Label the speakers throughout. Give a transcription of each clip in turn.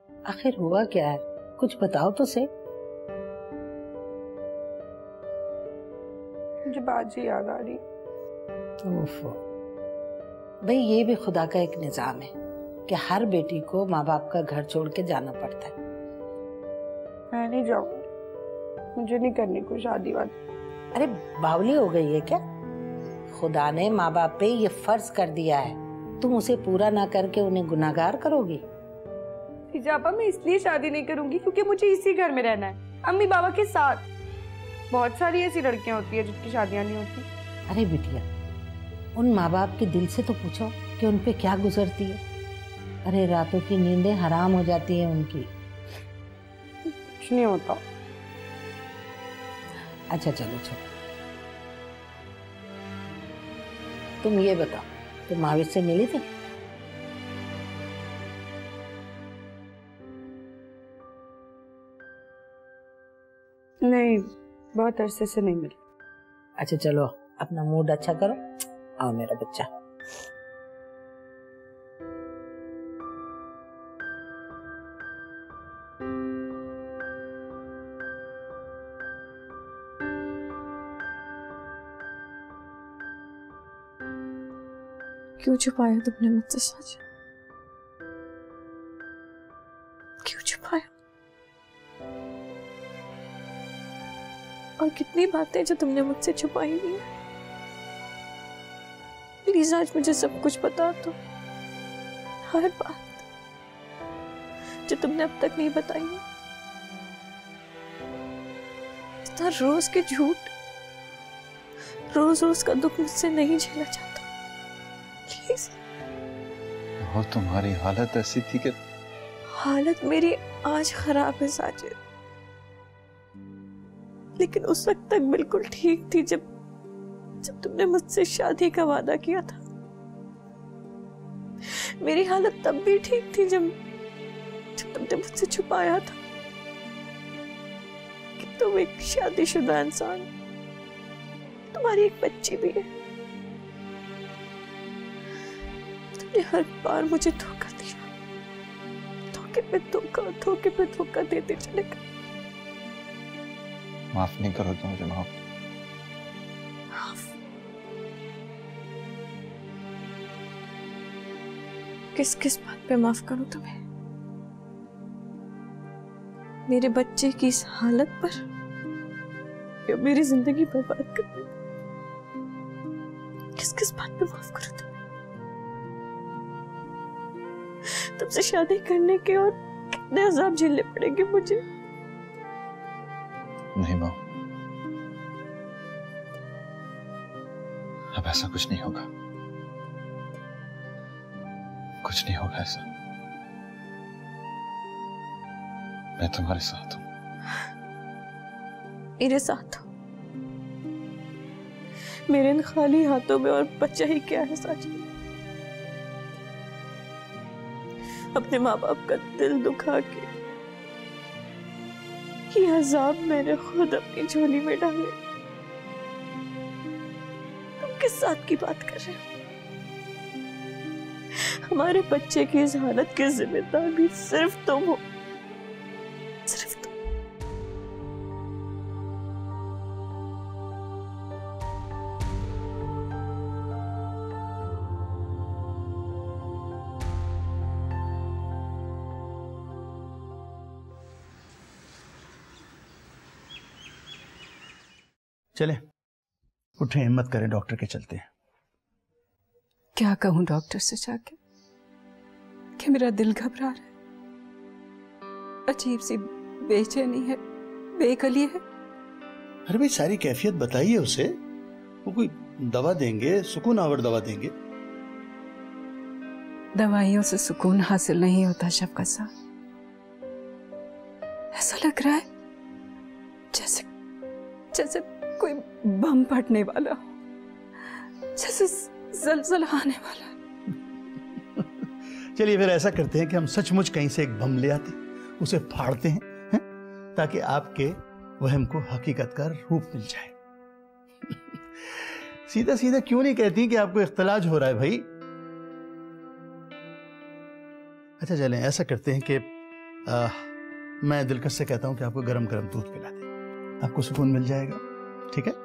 Speaker 1: आखिर हुआ क्या है, कुछ बताओ तो सही।
Speaker 2: मुझे बाजी याद आ रही।
Speaker 1: भाई ये भी खुदा का एक निजाम है कि हर बेटी को माँ बाप का घर छोड़ के जाना पड़ता है।
Speaker 2: मैं नहीं जाऊंगी, मुझे नहीं करनी कोई शादी वादी।
Speaker 1: अरे बावली हो गई है क्या? खुदा ने माँ बाप पे ये फर्ज कर दिया है, तुम उसे पूरा ना करके उन्हें गुनाहगार करोगी?
Speaker 2: हिजाबा मैं इसलिए शादी नहीं करूंगी क्योंकि मुझे इसी घर में रहना है, अम्मी बाबा के साथ। बहुत सारी ऐसी लड़कियां होती है जिनकी शादियां नहीं होती।
Speaker 1: अरे बिटिया, उन माँ बाप के दिल से तो पूछो कि उन पे क्या गुजरती है। अरे रातों की नींदें हराम हो जाती है उनकी।
Speaker 2: कुछ नहीं होता।
Speaker 1: अच्छा चलो छोड़ो, तुम ये बताओ, तुम महावीर से मिली थी?
Speaker 2: नहीं, बहुत अरसे से नहीं मिली।
Speaker 1: अच्छा चलो, अपना मूड अच्छा करो। आओ मेरा बच्चा।
Speaker 2: क्यों छुपाया तुमने मुझसे सच? क्यों छुपाया? और कितनी बातें जो तुमने मुझसे छुपाई हुई है। प्लीज आज मुझे सब कुछ बता दो, हर बात जो तुमने अब तक नहीं बताई है। इतना रोज के झूठ, रोज रोज का दुख मुझसे नहीं झेला जाता। प्लीज।
Speaker 3: और तुम्हारी हालत ऐसी थी कि?
Speaker 2: हालत मेरी आज खराब है साजिद, लेकिन उस वक्त तक बिल्कुल ठीक थी जब तुमने मुझसे शादी का वादा किया था। मेरी हालत तब भी ठीक थी जब तुमने मुझसे छुपाया था कि तुम एक शादीशुदा इंसान, तुम्हारी एक बच्ची भी है। तुमने हर बार मुझे धोखा दिया, धोखे पे धोखा, धोखे पे धोखा देते चले गए।
Speaker 3: माफ नहीं करोगे मुझे? माफ?
Speaker 2: किस किस बात पे माफ करूं तुम्हें? मेरे बच्चे की इस हालत पर या मेरी जिंदगी बर्बाद करने? किस किस बात पे माफ करूं तुम्हें? तुमसे शादी करने के और कितने अजाब झेलने पड़ेंगे मुझे?
Speaker 3: नहीं माँ, अब ऐसा कुछ नहीं होगा, कुछ नहीं होगा ऐसा। मैं तुम्हारे साथ हूं।
Speaker 2: मेरे साथ हो? मेरे इन खाली हाथों में और बच्चा ही क्या है साजिद? अपने माँ बाप का दिल दुखा के ये अजाब मैंने खुद अपनी झोली में डाले। तुम किस साथ की बात कर रहे हो? हमारे बच्चे की इस हालत के जिम्मेदार भी सिर्फ तुम हो, सिर्फ तुम।
Speaker 4: चले उठे, हिम्मत करें, डॉक्टर के चलते हैं।
Speaker 2: क्या कहूं डॉक्टर से जाके कि मेरा दिल घबरा रहा है, अजीब सी बेचैनी है, बेकली है।
Speaker 4: अरे भाई सारी कैफियत बताइए उसे, वो कोई दवा देंगे, सुकून आवर दवा देंगे।
Speaker 2: दवाइयों से सुकून हासिल नहीं होता शफकत साहब। ऐसा लग रहा है जैसे जैसे कोई बम फटने वाला हो, जैसे ज़लज़ला आने वाला।
Speaker 4: चलिए फिर ऐसा करते हैं कि हम सचमुच कहीं से एक बम ले आते, उसे फाड़ते हैं, ताकि आपके वहम को हकीकत का रूप मिल जाए। सीधा सीधा क्यों नहीं कहती कि आपको इख्तिलाज हो रहा है भाई? अच्छा चलें, ऐसा करते हैं कि मैं दिलकश से कहता हूं कि आपको गरम गरम दूध पिला दे, आपको सुकून मिल जाएगा। ठीक है?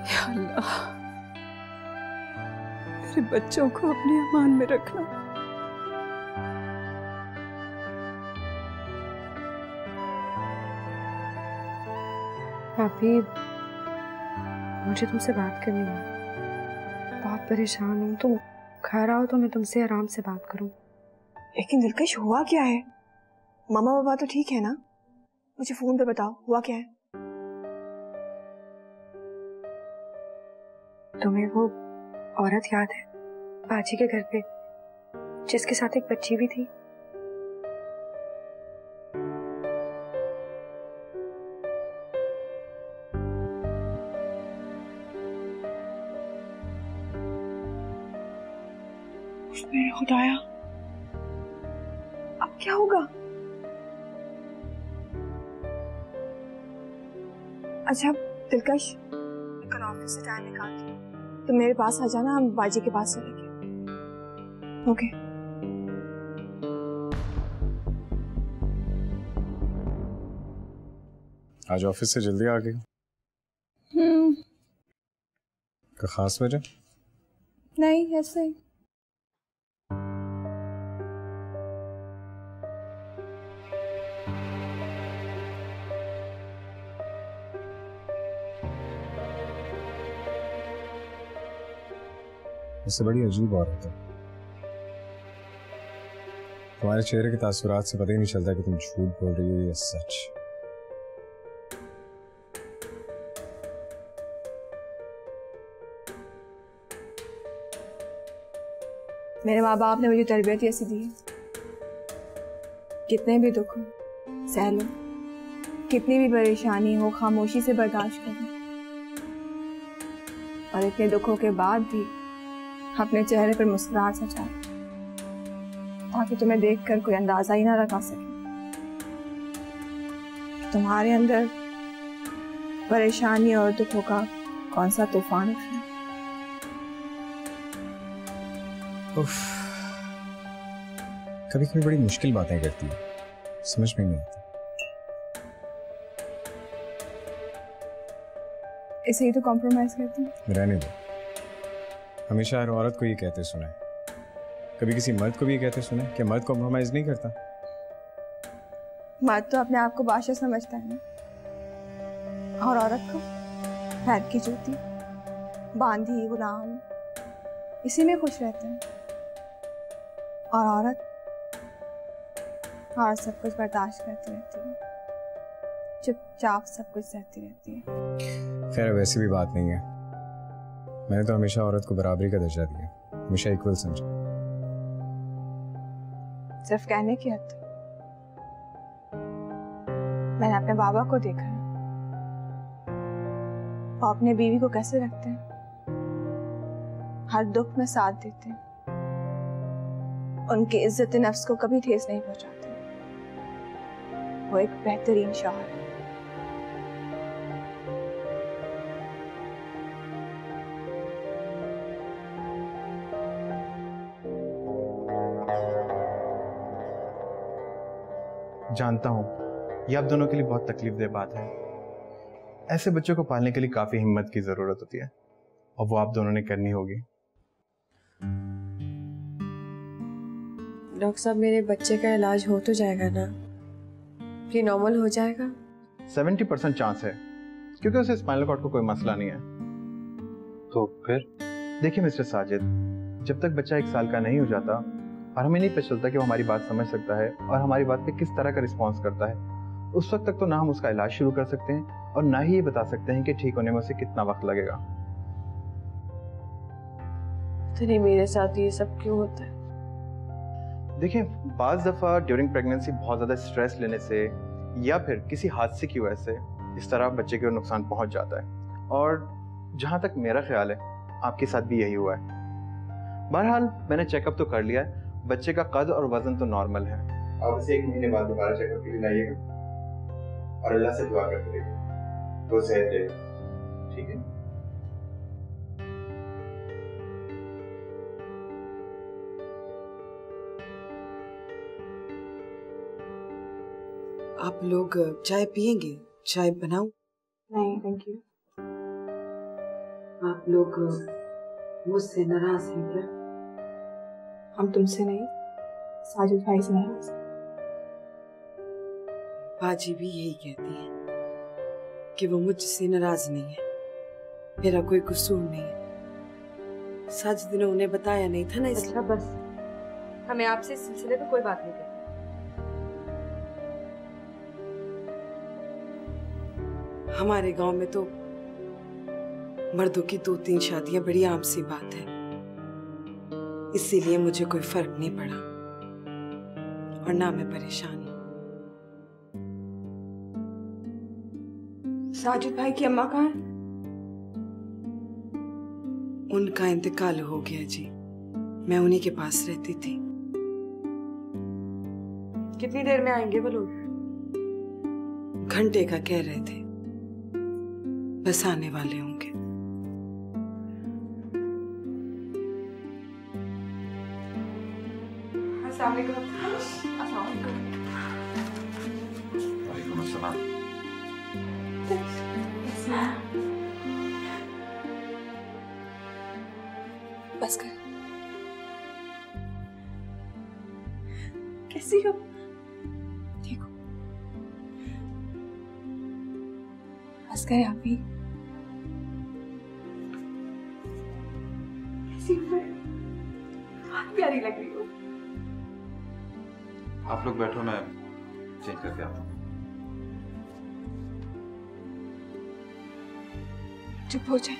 Speaker 2: या अल्लाह, मेरे बच्चों को अपने अमान में रखना।
Speaker 5: भाभी, मुझे तुमसे बात करनी है। बहुत परेशान हूँ। तुम घर आओ तो मैं तुमसे आराम से बात करूँ।
Speaker 6: लेकिन दिलकश, हुआ क्या है? मामा बाबा तो ठीक है ना? मुझे फोन पे बताओ, हुआ क्या है?
Speaker 5: तुम्हें वो औरत याद है बाजी के घर पे, जिसके साथ एक बच्ची भी थी?
Speaker 6: मेरे खुदाया, अब क्या होगा? अच्छा दिलकश, कल ऑफिस से टाइम निकाल के तो मेरे पास आ जाना, हम बाजी के पास चलेंगे। ओके।
Speaker 7: आज ऑफिस से जल्दी आ गई? कोई खास वजह?
Speaker 2: नहीं, ऐसे ही।
Speaker 7: इससे बड़ी अजीब औरत है। तुम्हारे चेहरे के तासुरात से पता ही नहीं चलता कि तुम झूठ बोल रही हो या सच।
Speaker 6: मेरे माँ बाप ने मुझे तरबियत ऐसी दी है, कितने भी दुख हो सह लो, कितनी भी परेशानी हो खामोशी से बर्दाश्त करो, और इतने दुखों के बाद भी अपने चेहरे पर मुस्कुराहट सजाए, ताकि तुम्हें देखकर कोई अंदाजा ही ना लगा सके तुम्हारे अंदर परेशानी और दुखों का कौन सा तूफान उठ रहा है।
Speaker 7: कभी कभी बड़ी मुश्किल बातें करती है, समझ में नहीं आती।
Speaker 6: इसे ही तो कॉम्प्रोमाइज करती हूँ।
Speaker 7: रहने दो। हमेशा हर औरत को ये कहते सुना है, कभी किसी मर्द को भी ये कहते सुना है कि मर्द कॉम्प्रोमाइज नहीं करता।
Speaker 6: मर्द तो अपने आप को बादशाह समझता है ना, और औरत को पैर की जूती, बांधी गुलाम, इसी में खुश रहते हैं। और औरत सब कुछ बर्दाश्त करती रहती है, चुपचाप सब कुछ सहती रहती है।
Speaker 7: खैर वैसी भी बात नहीं है, मैंने तो हमेशा औरत को बराबरी का दर्जा दिया, हमेशा इक्वल समझा।
Speaker 6: सिर्फ कहने की हद तक। मैंने अपने बाबा को देखा है, वो अपने बीवी को कैसे रखते हैं, हर दुख में साथ देते हैं, उनकी इज्जत नफ्स को कभी ठेस नहीं पहुंचाते। वो एक बेहतरीन शौहर है।
Speaker 8: जानता हूं ये आप दोनों के लिए बहुत तकलीफदेह बात है। ऐसे बच्चों को पालने के लिए काफी हिम्मत की जरूरत होती है, और वो आप दोनों ने करनी होगी।
Speaker 5: डॉक्टर साहब, मेरे बच्चे का इलाज हो तो जाएगा ना? ये नॉर्मल हो जाएगा?
Speaker 8: 70% चांस है, क्योंकि उसे स्पाइनल कॉर्ड को कोई मसला नहीं है।
Speaker 3: तो फिर
Speaker 8: देखिए मिस्टर साजिद, जब तक बच्चा 1 साल का नहीं हो जाता और हमें नहीं पता चलता कि वो हमारी बात समझ सकता है और हमारी बात पे किस तरह का रिस्पॉन्स करता है, उस वक्त तक तो ना हम उसका इलाज शुरू कर सकते हैं और ना ही ये बता सकते हैं कि ठीक होने में उसे कितना वक्त लगेगा।
Speaker 5: तो नहीं, मेरे साथ ये सब क्यों होता है?
Speaker 8: देखिए, बाज़ दफ़ा ड्यूरिंग प्रेगनेंसी बहुत ज़्यादा स्ट्रेस लेने से या फिर किसी हादसे की वजह से इस तरह बच्चे को नुकसान पहुंच जाता है, और जहां तक मेरा ख्याल है आपके साथ भी यही हुआ है। बहरहाल मैंने चेकअप तो कर लिया है, बच्चे का कद और वजन तो नॉर्मल है। आप इसे 1 महीने बाद दोबारा चेकअप के लिए लाइएगा और अल्लाह से दुआ करते रहिए, वो सेहत देगा, ठीक है?
Speaker 9: आप लोग चाय पियेंगे? चाय बनाऊं?
Speaker 5: नहीं थैंक यू।
Speaker 9: आप लोग मुझसे नाराज हैं क्या?
Speaker 5: हम तुमसे नहीं, साजिद भाई से नाराज।
Speaker 9: बाजी भी यही कहती है कि वो मुझसे नाराज नहीं है, मेरा कोई कसूर नहीं है। साजिद ने उन्हें बताया नहीं था ना, इसलिए।
Speaker 5: अच्छा बस, हमें आपसे इस सिलसिले में कोई बात नहीं करनी।
Speaker 9: हमारे गांव में तो मर्दों की 2-3 शादियां बड़ी आम सी बात है, इसीलिए मुझे कोई फर्क नहीं पड़ा और ना मैं परेशान हूं।
Speaker 5: साजिद भाई की अम्मा कहाँ है?
Speaker 9: उनका इंतकाल हो गया जी, मैं उन्हीं के पास रहती थी।
Speaker 5: कितनी देर में आएंगे वो लोग?
Speaker 9: घंटे का कह रहे थे, बस आने वाले होंगे।
Speaker 5: अस्सलाम वालेकुम।
Speaker 3: वालेकुम अस्सलाम।
Speaker 5: बस कर। कैसी हो? ठीक हो? बस कर आप भी। कैसी हो? बहुत प्यारी लग रही हो।
Speaker 3: आप लोग बैठो, मैं चेंज करके आता हूँ।
Speaker 5: चुप हो जाए,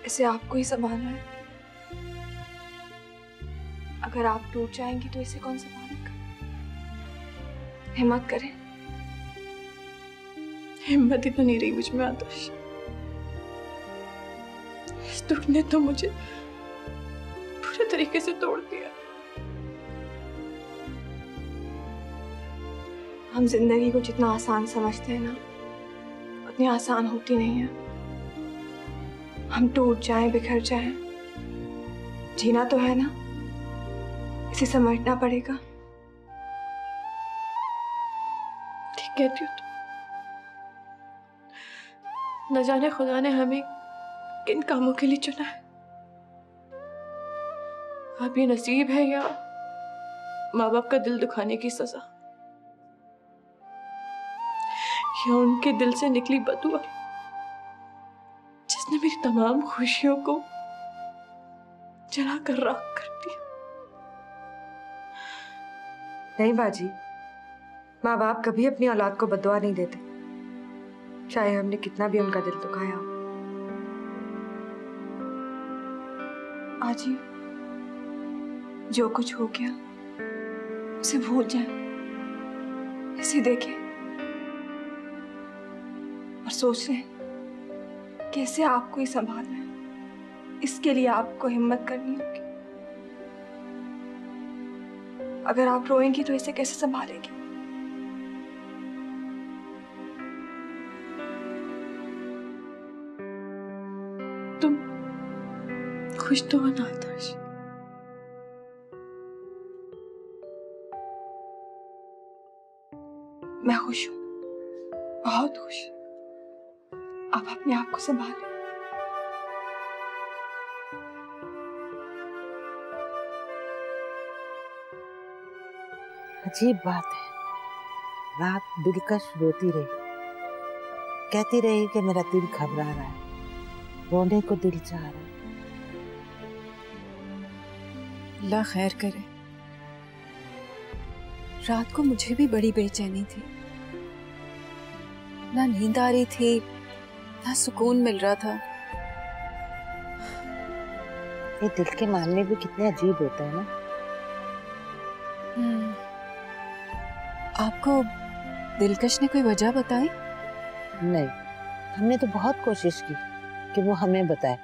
Speaker 5: इसे आपको ही संभालना है। अगर आप टूट जाएंगी तो इसे कौन संभालेगा? हिम्मत करें।
Speaker 2: हिम्मत ही तो नहीं रही मुझ में आदर्श। इस दुख ने तो मुझे पूरे तरीके से तोड़ दिया।
Speaker 5: हम जिंदगी को जितना आसान समझते हैं ना, उतनी आसान होती नहीं है। हम टूट जाएं, बिखर जाएं, जीना तो है ना, इसे समझना पड़ेगा।
Speaker 2: ठीक कहती हो तुम। न जाने खुदा ने हमें किन कामों के लिए चुना है। अब ये नसीब है या माँ बाप का दिल दुखाने की सजा, या उनके दिल से निकली बदुआ जिसने मेरी तमाम खुशियों को जला कर राख कर दिया।
Speaker 5: नहीं बाजी, माँ बाप कभी अपनी औलाद को बददुआ नहीं देते, चाहे हमने कितना भी उनका दिल दुखाया हो। आजी, जो कुछ हो गया उसे भूल जाए, इसे देखें और सोच लें कि इसे आपको ही संभालना है। इसके लिए आपको हिम्मत करनी होगी। अगर आप रोएंगी तो इसे कैसे संभालेंगी?
Speaker 2: तुम खुश तो हो ना आदर्श?
Speaker 5: मैं खुश हूं, बहुत खुश। आप अपने आप को संभालें।
Speaker 1: अजीब बात है, रात दिलकश रोती रही, कहती रही कि मेरा दिल घबरा रहा है, रोने को दिल चाह रहा है।
Speaker 2: अल्लाह खैर करे। रात को मुझे भी बड़ी बेचैनी थी, ना नींद आ रही थी, ना सुकून मिल रहा था।
Speaker 1: ये दिल के मामले भी कितने अजीब होते हैं ना।
Speaker 2: आपको दिलकश ने कोई वजह बताई?
Speaker 1: नहीं, हमने तो बहुत कोशिश की कि वो हमें बताए,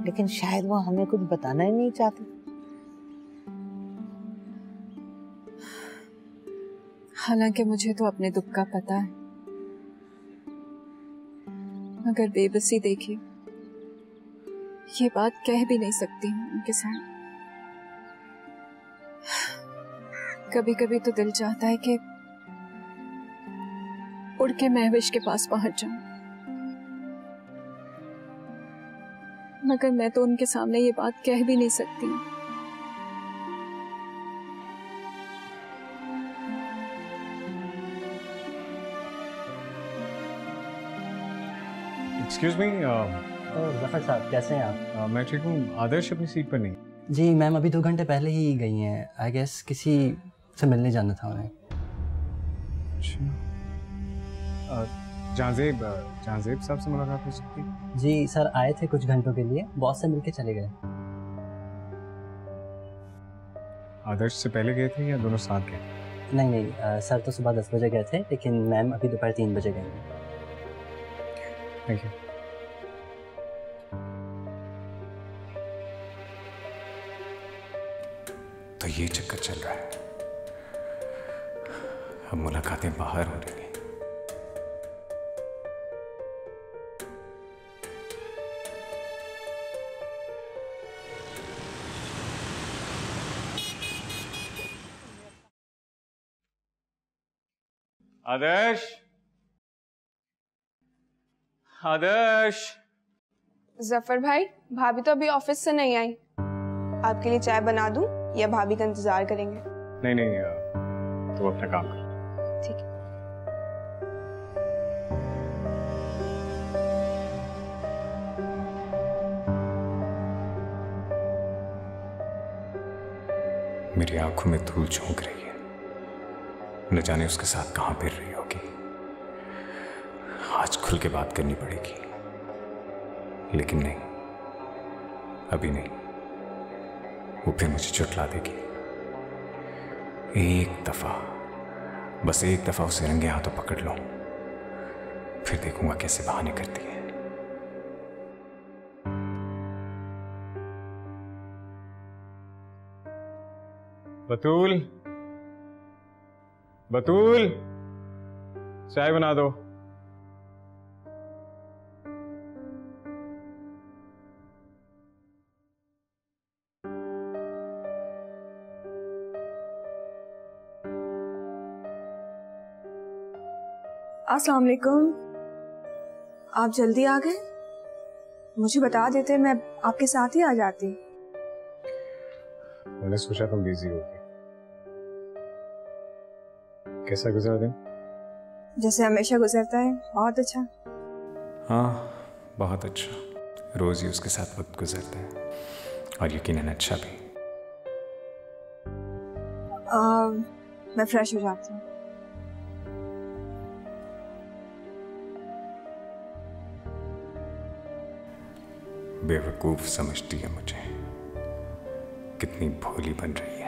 Speaker 1: लेकिन शायद वो हमें कुछ बताना ही नहीं चाहती।
Speaker 2: हालांकि मुझे तो अपने दुख का पता है, मगर बेबसी देखिए, ये बात कह भी नहीं सकती हूँ उनके साथ। कभी कभी तो दिल चाहता है कि उड़ के महविश के पास पहुंच जाऊं, मगर मैं तो उनके सामने ये बात कह भी नहीं सकती हूँ।
Speaker 7: एक्सक्यूज मी,
Speaker 10: जफर साहब कैसे हैं आप?
Speaker 7: मैं ठीक हूँ। आदर्श अपनी सीट पर नहीं?
Speaker 10: जी मैम अभी 2 घंटे पहले ही गई हैं। आई गेस किसी से मिलने जाना था उन्हें।
Speaker 7: जहांजेब साहब से मुलाकात हो सकती है?
Speaker 10: जी सर आए थे कुछ घंटों के लिए, बॉस से मिलके चले गए।
Speaker 7: आदर्श से पहले गए थे या दोनों साथ गए?
Speaker 10: नहीं सर तो सुबह 10 बजे गए थे, लेकिन मैम अभी दोपहर 3 बजे गई हैं।
Speaker 7: Thank you.
Speaker 11: तो ये चक्कर चल रहा है, अब मुलाकातें बाहर हो रही हैं।
Speaker 7: आदर्श, आदर्श।
Speaker 5: जफर भाई, भाभी तो अभी ऑफिस से नहीं आई। आपके लिए चाय बना दूं या भाभी का इंतजार करेंगे?
Speaker 7: नहीं, तो अपना काम कर।
Speaker 5: ठीक है।
Speaker 11: मेरी आंखों में धूल झोंक रही है, न जाने उसके साथ कहां फिर रही होगी। आज खुल के बात करनी पड़ेगी, लेकिन नहीं, अभी नहीं। वो फिर मुझे चुटला देगी। एक दफा, बस एक दफा उसे रंगे हाथों पकड़ लूं, फिर देखूंगा कैसे बहाने करती है।
Speaker 7: बतूल, बतूल, चाय बना दो।
Speaker 6: अस्सलाम वालेकुम। आप जल्दी आ गए, मुझे बता देते मैं आपके साथ ही आ जाती।
Speaker 7: मैंने सोचा तुम बिजी होगी। कैसा गुजरा दिन?
Speaker 6: जैसे हमेशा गुजरता है, बहुत अच्छा।
Speaker 11: हाँ, बहुत अच्छा। रोज ही उसके साथ वक्त गुजरता है, और यकीनन अच्छा भी।
Speaker 6: मैं फ्रेश हो जाती हूँ।
Speaker 11: बेवकूफ समझती है मुझे, कितनी भोली बन रही है।